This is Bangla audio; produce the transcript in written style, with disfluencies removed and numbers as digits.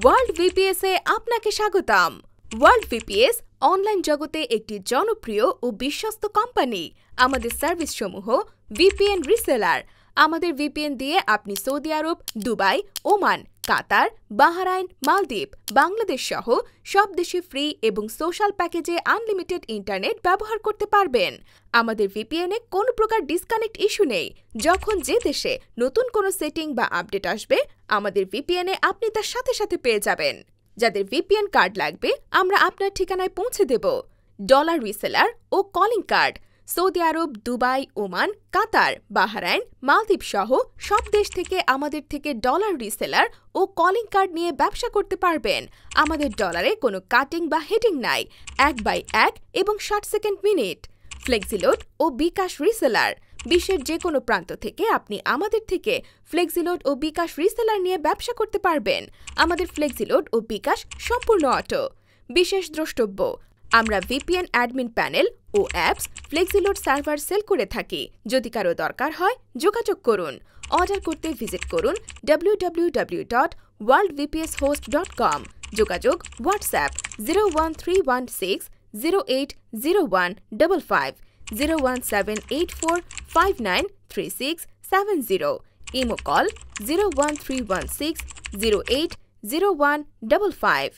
ওয়ার্ল্ড ভিপিএস এ আপনাকে স্বাগতম। ওয়ার্ল্ড ভিপিএস অনলাইন জগতে একটি জনপ্রিয় ও বিশ্বস্ত কোম্পানি। আমাদের সার্ভিস সমূহ ভিপিএন রিসেলার। আমাদের ভিপিএন দিয়ে আপনি সৌদি আরব, দুবাই, ওমান, কাতার, বাহরাইন, মালদ্বীপ, বাংলাদেশ সহ সব দেশে ফ্রি এবং সোশ্যাল প্যাকেজে আনলিমিটেড ইন্টারনেট ব্যবহার করতে পারবেন। আমাদের ভিপিএনে কোনো প্রকার ডিসকানেক্ট ইস্যু নেই। যখন যে দেশে নতুন কোনো সেটিং বা আপডেট আসবে, আমাদের ভিপিএনে আপনি তার সাথে সাথে পেয়ে যাবেন। যাদের ভিপিএন কার্ড লাগবে, আমরা আপনার ঠিকানায় পৌঁছে দেব। ডলার রিসেলার ও কলিং কার্ড সৌদি আরব, দুবাই, ওমান, কাতার, বাহরাইন, মালদ্বীপ সহ সব দেশ থেকে আমাদের থেকে ডলার রিসেলার ও কলিং কার্ড নিয়ে ব্যবসা করতে পারবেন। আমাদের ডলারে কোনো কাটিং বা হেডিং নাই। 1/1 এবং 60 সেকেন্ড মিনিট। ফ্লেক্সিলোড ও বিকাশ রিসেলার। বিশ্বের যে কোনো প্রান্ত থেকে আপনি আমাদের থেকে ফ্লেক্সিলোড ও বিকাশ রিসেলার নিয়ে ব্যবসা করতে পারবেন। আমাদের ফ্লেক্সিলোড ও বিকাশ সম্পূর্ণ অটো। বিশেষ দ্রষ্টব্য, আমরা ভিপিএন অ্যাডমিন প্যানেল ও অ্যাপস ফ্লেক্সিলোড সার্ভার সেল করে থাকি। যদি কারো দরকার হয়, যোগাযোগ করুন। অর্ডার করতে ভিজিট করুন www.worldvpshost.com। যোগাযোগ হোয়াটসঅ্যাপ 01316 080155 01784593670। Imo call 01316 080155।